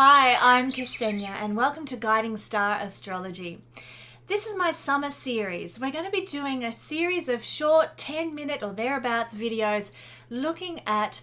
Hi, I'm Kesenya and welcome to Guiding Star Astrology. This is my summer series. We're going to be doing a series of short 10-minute or thereabouts videos looking at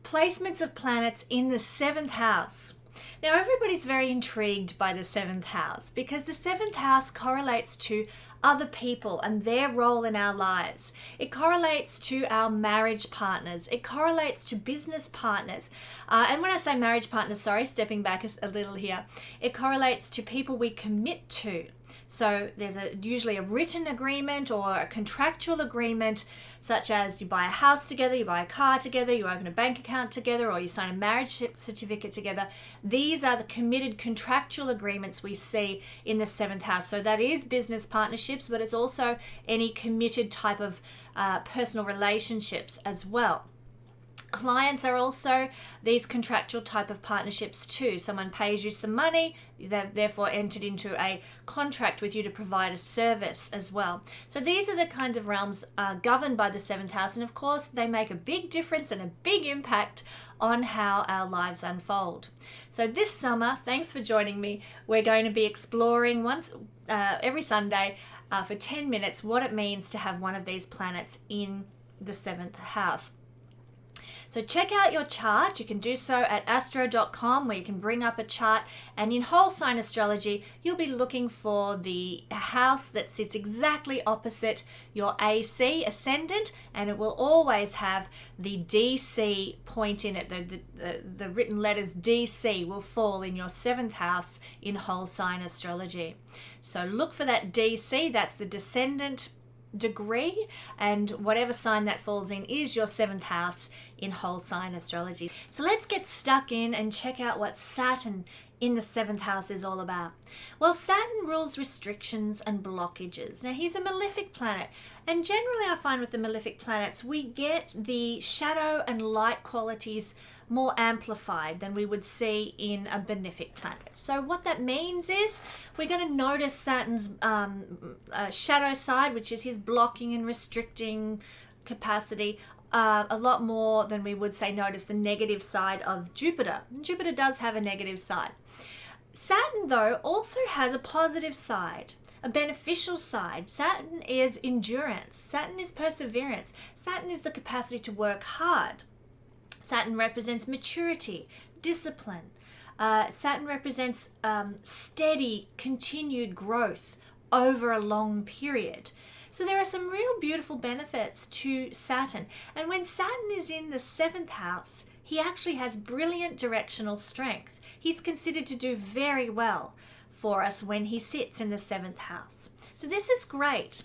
placements of planets in the 7th house. Now everybody's very intrigued by the 7th house because the 7th house correlates to other people and their role in our lives. It correlates to our marriage partners. It correlates to business partners. And when I say marriage partners, stepping back a little here, it correlates to people we commit to. So there's usually a written agreement or a contractual agreement, such as you buy a house together, you buy a car together, you open a bank account together, or you sign a marriage certificate together. These are the committed contractual agreements we see in the 7th house. So that is business partnerships, but it's also any committed type of personal relationships as well. Clients are also these contractual type of partnerships too. Someone pays you some money, they've therefore entered into a contract with you to provide a service as well. So these are the kind of realms governed by the 7th house, and of course they make a big difference and a big impact on how our lives unfold. So this summer, thanks for joining me, we're going to be exploring every Sunday for 10 minutes what it means to have one of these planets in the 7th house. So check out your chart. You can do so at astro.com, where you can bring up a chart, and in whole sign astrology you'll be looking for the house that sits exactly opposite your AC ascendant, and it will always have the DC point in it. The written letters DC will fall in your 7th house in whole sign astrology. So look for that DC, that's the descendant degree, and whatever sign that falls in is your 7th house in whole sign astrology. So let's get stuck in and check out what Saturn in the 7th house is all about. Well, Saturn rules restrictions and blockages. Now he's a malefic planet, and generally I find with the malefic planets we get the shadow and light qualities more amplified than we would see in a benefic planet. So what that means is we're going to notice Saturn's shadow side, which is his blocking and restricting capacity, a lot more than we would say notice the negative side of Jupiter. And Jupiter does have a negative side. Saturn, though, also has a positive side, a beneficial side. Saturn is endurance. Saturn is perseverance. Saturn is the capacity to work hard. Saturn represents maturity, discipline. Saturn represents steady, continued growth over a long period. So there are some real beautiful benefits to Saturn. And when Saturn is in the 7th house, he actually has brilliant directional strength. He's considered to do very well for us when he sits in the 7th house. So this is great.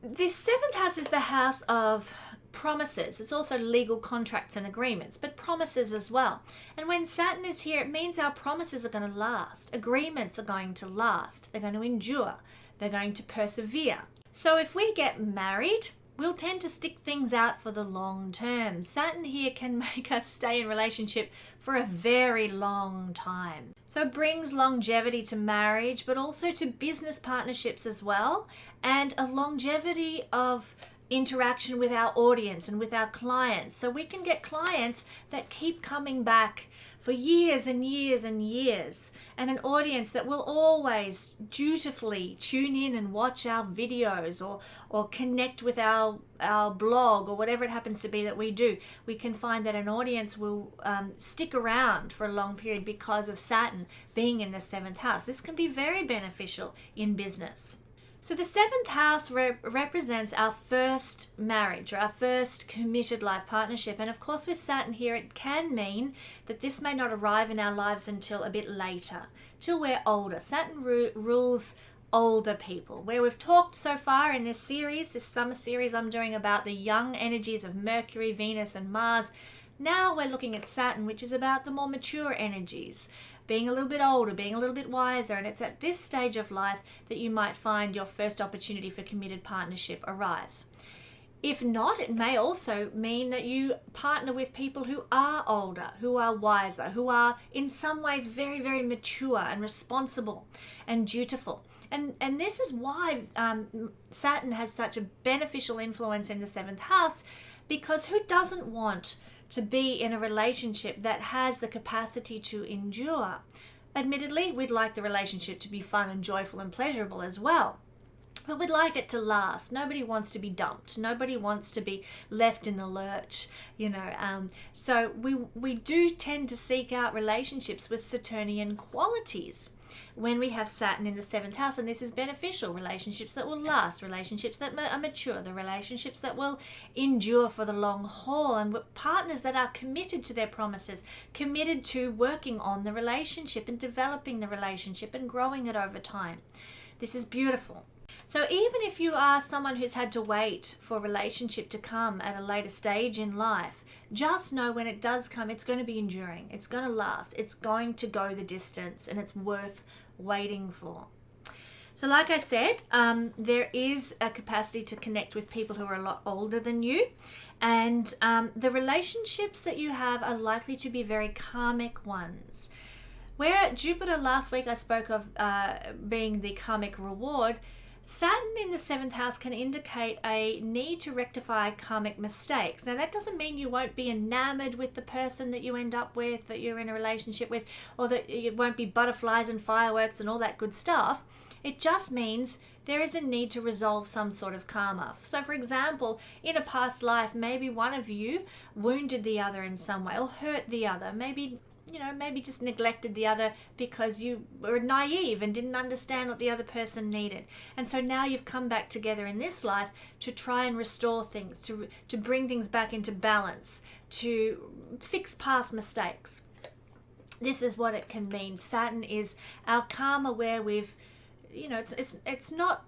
This 7th house is the house of promises. It's also legal contracts and agreements, but promises as well. And when Saturn is here, it means our promises are going to last. Agreements are going to last. They're going to endure. They're going to persevere. So if we get married, we'll tend to stick things out for the long term. Saturn here can make us stay in relationship for a very long time. So it brings longevity to marriage, but also to business partnerships as well, and a longevity of interaction with our audience and with our clients. So we can get clients that keep coming back for years and years and years, and an audience that will always dutifully tune in and watch our videos or connect with our blog or whatever it happens to be that we do. We can find that an audience will stick around for a long period because of Saturn being in the 7th house. This can be very beneficial in business. So the 7th house represents our first marriage or our first committed life partnership. And of course with Saturn here, it can mean that this may not arrive in our lives until a bit later, till we're older. Saturn rules older people. Where we've talked so far in this series, this summer series I'm doing about the young energies of Mercury, Venus and Mars. Now we're looking at Saturn, which is about the more mature energies, being a little bit older, being a little bit wiser, and it's at this stage of life that you might find your first opportunity for committed partnership arrives. If not, it may also mean that you partner with people who are older, who are wiser, who are in some ways very, very mature and responsible and dutiful. And this is why Saturn has such a beneficial influence in the 7th house, because who doesn't want to be in a relationship that has the capacity to endure. Admittedly, we'd like the relationship to be fun and joyful and pleasurable as well. But we'd like it to last. Nobody wants to be dumped. Nobody wants to be left in the lurch, So we do tend to seek out relationships with Saturnian qualities when we have Saturn in the 7th house, and this is beneficial. Relationships that will last, relationships that are mature, the relationships that will endure for the long haul, and partners that are committed to their promises, committed to working on the relationship and developing the relationship and growing it over time. This is beautiful. So even if you are someone who's had to wait for a relationship to come at a later stage in life, just know when it does come, it's going to be enduring. It's going to last. It's going to go the distance, and it's worth waiting for. So like I said, there is a capacity to connect with people who are a lot older than you. And the relationships that you have are likely to be very karmic ones. Where Jupiter last week I spoke of being the karmic reward, Saturn in the 7th house can indicate a need to rectify karmic mistakes. Now, that doesn't mean you won't be enamored with the person that you end up with, that you're in a relationship with, or that it won't be butterflies and fireworks and all that good stuff. It just means there is a need to resolve some sort of karma. So, for example, in a past life, maybe one of you wounded the other in some way or hurt the other. Maybe just neglected the other because you were naive and didn't understand what the other person needed. And so now you've come back together in this life to try and restore things, to bring things back into balance, to fix past mistakes. This is what it can mean. Saturn is our karma where we've, it's not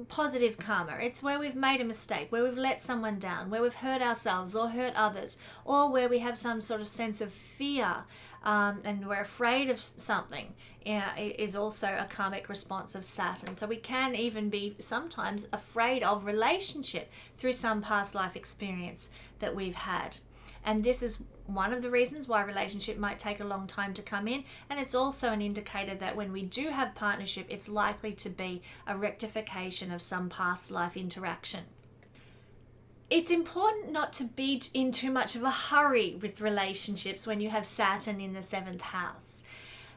positive karma. It's where we've made a mistake, where we've let someone down, where we've hurt ourselves or hurt others, or where we have some sort of sense of fear and we're afraid of something, is also a karmic response of Saturn. So we can even be sometimes afraid of relationship through some past life experience that we've had. And this is one of the reasons why a relationship might take a long time to come in. And it's also an indicator that when we do have partnership, it's likely to be a rectification of some past life interaction. It's important not to be in too much of a hurry with relationships when you have Saturn in the 7th house.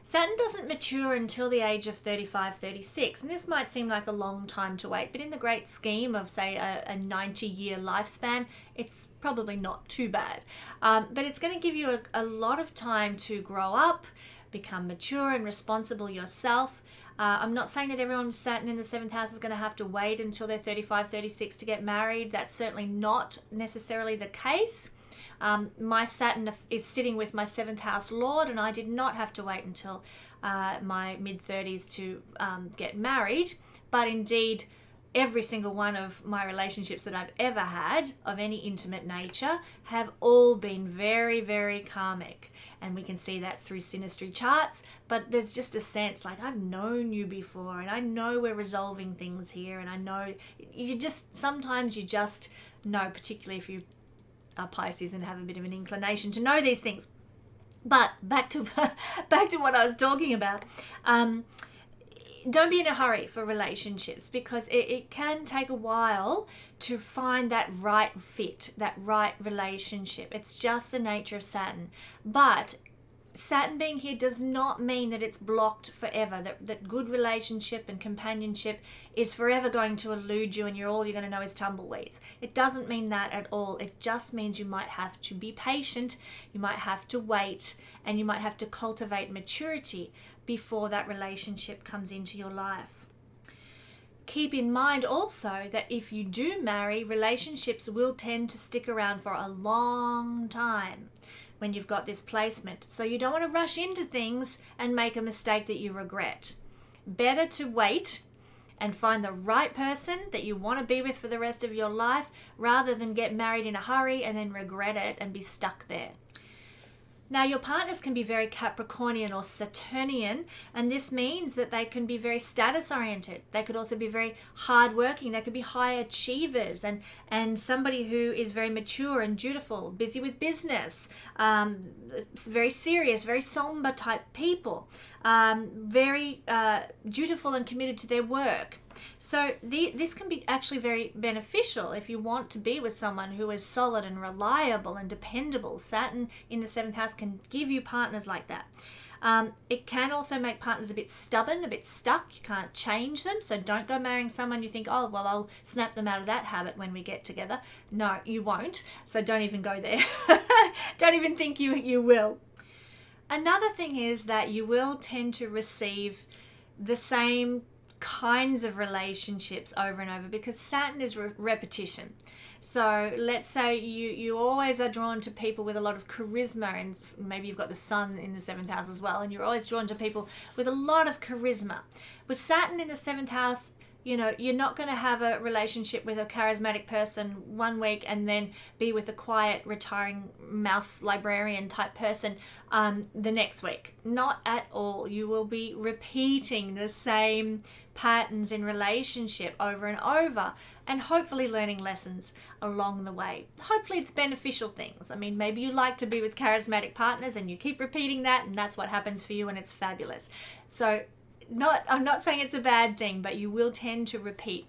Saturn doesn't mature until the age of 35, 36, and this might seem like a long time to wait, but in the great scheme of, say, a 90-year lifespan, it's probably not too bad. But it's going to give you a lot of time to grow up, become mature and responsible yourself. I'm not saying that everyone with Saturn in the 7th house is going to have to wait until they're 35, 36 to get married. That's certainly not necessarily the case. My Saturn is sitting with my 7th house Lord, and I did not have to wait until my mid-30s to get married. But indeed, every single one of my relationships that I've ever had of any intimate nature have all been very, very karmic. And we can see that through synastry charts, but there's just a sense like I've known you before, and I know we're resolving things here, and I know sometimes you just know, particularly if you are Pisces and have a bit of an inclination to know these things. But back to what I was talking about. Don't be in a hurry for relationships, because it can take a while to find that right fit, that right relationship. It's just the nature of Saturn. But Saturn being here does not mean that it's blocked forever, that good relationship and companionship is forever going to elude you and all you're going to know is tumbleweeds. It doesn't mean that at all. It just means you might have to be patient, you might have to wait, and you might have to cultivate maturity before that relationship comes into your life. Keep in mind also that if you do marry, relationships will tend to stick around for a long time when you've got this placement. So you don't want to rush into things and make a mistake that you regret. Better to wait and find the right person that you want to be with for the rest of your life, rather than get married in a hurry and then regret it and be stuck there. Now, your partners can be very Capricornian or Saturnian, and this means that they can be very status-oriented. They could also be very hardworking. They could be high achievers and somebody who is very mature and dutiful, busy with business, very serious, very somber type people. very dutiful and committed to their work. So this can be actually very beneficial if you want to be with someone who is solid and reliable and dependable. Saturn in the 7th house can give you partners like that. It can also make partners a bit stubborn, a bit stuck. You can't change them. So don't go marrying someone you think, oh, well, I'll snap them out of that habit when we get together. No, you won't. So don't even go there. Don't even think you will. Another thing is that you will tend to receive the same kinds of relationships over and over because Saturn is repetition. So let's say you always are drawn to people with a lot of charisma, and maybe you've got the sun in the 7th house as well, and you're always drawn to people with a lot of charisma. With Saturn in the 7th house, you're not going to have a relationship with a charismatic person one week and then be with a quiet, retiring mouse librarian type person the next week. Not at all. You will be repeating the same patterns in relationship over and over, and hopefully learning lessons along the way. Hopefully it's beneficial things. I mean, maybe you like to be with charismatic partners and you keep repeating that, and that's what happens for you, and it's fabulous. So I'm not saying it's a bad thing, but you will tend to repeat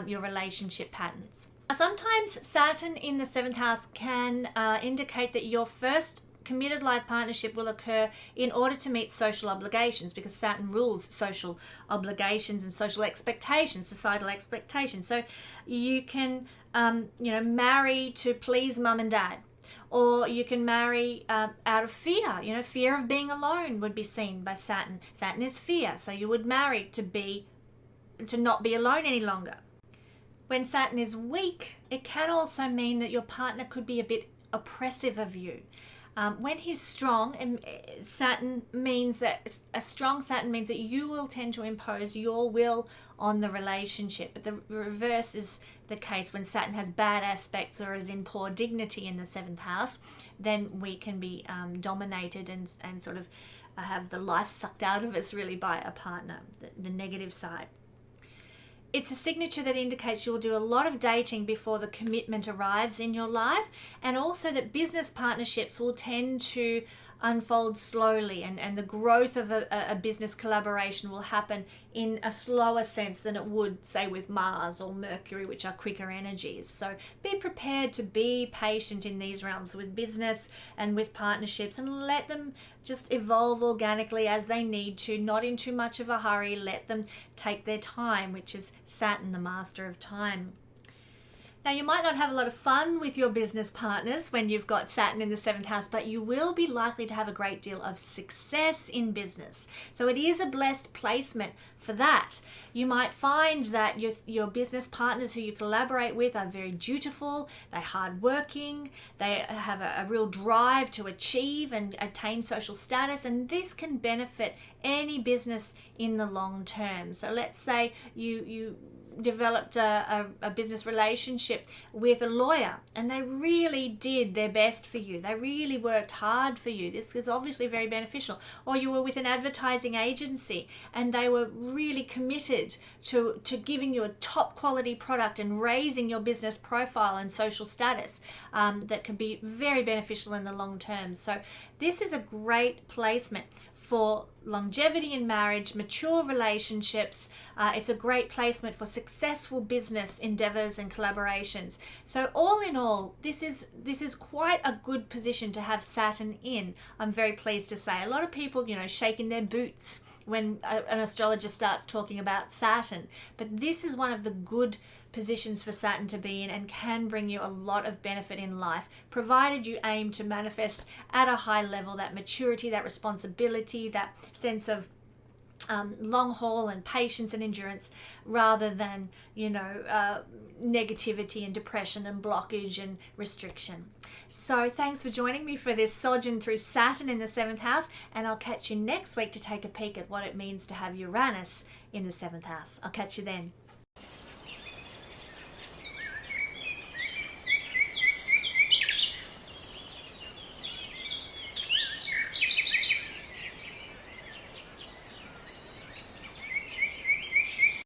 your relationship patterns. Sometimes Saturn in the 7th house can indicate that your first committed life partnership will occur in order to meet social obligations, because Saturn rules social obligations and social expectations, societal expectations. So you can, marry to please mum and dad. Or you can marry out of fear. Fear of being alone would be seen by Saturn. Saturn is fear, so you would marry to not be alone any longer. When Saturn is weak, it can also mean that your partner could be a bit oppressive of you. When he's strong, a strong Saturn means that you will tend to impose your will on the relationship. But the reverse is the case when Saturn has bad aspects or is in poor dignity in the 7th house. Then we can be dominated and sort of have the life sucked out of us really by a partner, the negative side. It's a signature that indicates you'll do a lot of dating before the commitment arrives in your life, and also that business partnerships will tend to unfold slowly, and the growth of a business collaboration will happen in a slower sense than it would, say, with Mars or Mercury, which are quicker energies. So be prepared to be patient in these realms with business and with partnerships, and let them just evolve organically as they need to, not in too much of a hurry. Let them take their time, which is Saturn, the master of time. Now, you might not have a lot of fun with your business partners when you've got Saturn in the 7th house, but you will be likely to have a great deal of success in business. So it is a blessed placement for that. You might find that your business partners who you collaborate with are very dutiful, they're hardworking, they have a real drive to achieve and attain social status, and this can benefit any business in the long term. So let's say you developed a business relationship with a lawyer and they really did their best for you. They really worked hard for you. This is obviously very beneficial. Or you were with an advertising agency and they were really committed to giving you a top quality product and raising your business profile and social status. That can be very beneficial in the long term. So this is a great placement for longevity in marriage, mature relationships. It's a great placement for successful business endeavors and collaborations. So all in all, this is quite a good position to have Saturn in. I'm very pleased to say. A lot of people, shaking their boots when an astrologer starts talking about Saturn, but this is one of the good positions for Saturn to be in and can bring you a lot of benefit in life, provided you aim to manifest at a high level that maturity, that responsibility, that sense of long haul and patience and endurance, rather than negativity and depression and blockage and restriction. So thanks for joining me for this sojourn through Saturn in the 7th house, and I'll catch you next week to take a peek at what it means to have Uranus in the 7th house. I'll catch you then.